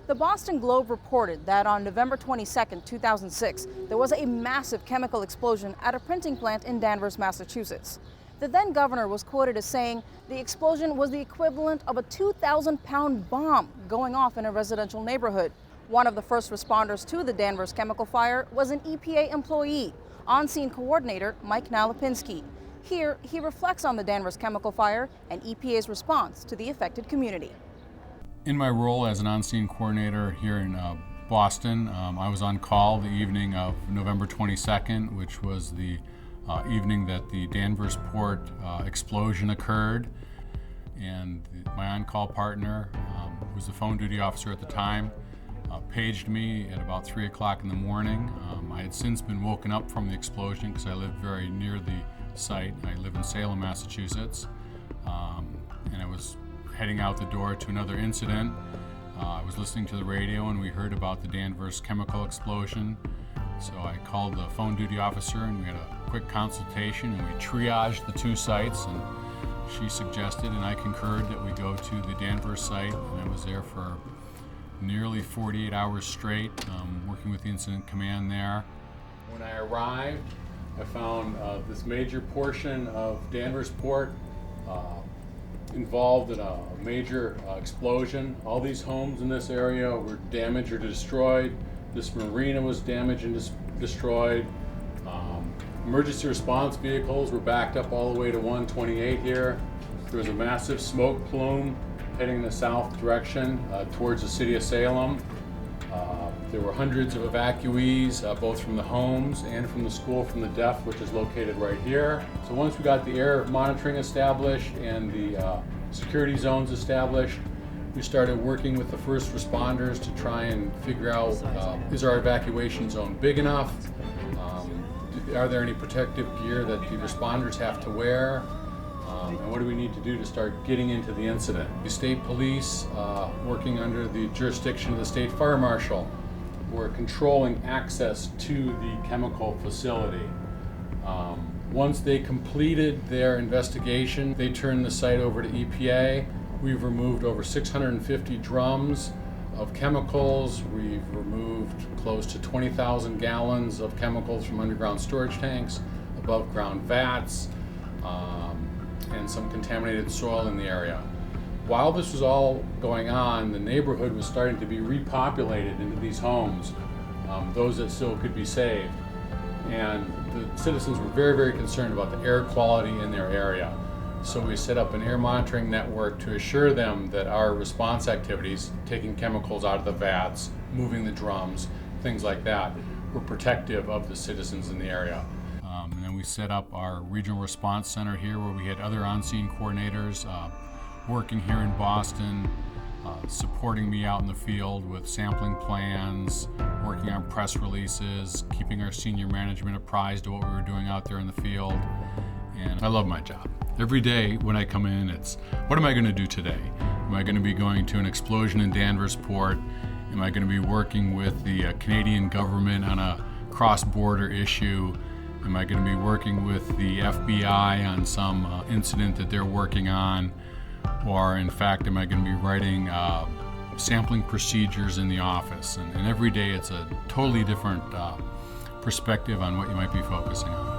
The Boston Globe reported that on November 22, 2006, there was a massive chemical explosion at a printing plant in Danvers, Massachusetts. The then governor was quoted as saying the explosion was the equivalent of a 2,000-pound bomb going off in a residential neighborhood. One of the first responders to the Danvers chemical fire was an EPA employee, on-scene coordinator Mike Nalipinski. Here, he reflects on the Danvers chemical fire and EPA's response to the affected community. In my role as an on-scene coordinator here in Boston, I was on call the evening of November 22nd, which was the evening that the Danvers port explosion occurred. And my on-call partner, who was the phone duty officer at the time, paged me at about 3 o'clock in the morning. I had since been woken up from the explosion because I lived very near the site. I live in Salem, Massachusetts, and I was heading out the door to another incident. I was listening to the radio and we heard about the Danvers chemical explosion. So I called the phone duty officer and we had a quick consultation and we triaged the two sites, and she suggested and I concurred that we go to the Danvers site, and I was there for nearly 48 hours straight, working with the incident command there. When I arrived, I found this major portion of Danvers port involved in a major explosion. All these homes in this area were damaged or destroyed. This marina was damaged and destroyed. Emergency response vehicles were backed up all the way to 128 here. There was a massive smoke plume heading in the south direction towards the city of Salem. There were hundreds of evacuees, both from the homes and from the school from the deaf, which is located right here. So once we got the air monitoring established and the security zones established, we started working with the first responders to try and figure out, is our evacuation zone big enough? Are there any protective gear that the responders have to wear? And what do we need to do to start getting into the incident? The state police, working under the jurisdiction of the state fire marshal, were controlling access to the chemical facility. Once they completed their investigation, they turned the site over to EPA. We've removed over 650 drums of chemicals. We've removed close to 20,000 gallons of chemicals from underground storage tanks, above ground vats, and some contaminated soil in the area. While this was all going on, the neighborhood was starting to be repopulated into these homes, those that still could be saved. And the citizens were very, very concerned about the air quality in their area. So we set up an air monitoring network to assure them that our response activities, taking chemicals out of the vats, moving the drums, things like that, were protective of the citizens in the area. And then we set up our regional response center here where we had other on-scene coordinators working here in Boston, supporting me out in the field with sampling plans, working on press releases, keeping our senior management apprised of what we were doing out there in the field. And I love my job. Every day when I come in, it's, what am I going to do today? Am I going to be going to an explosion in Danvers Port? Am I going to be working with the Canadian government on a cross-border issue? Am I going to be working with the FBI on some incident that they're working on? Or in fact, am I going to be writing sampling procedures in the office? And every day it's a totally different perspective on what you might be focusing on.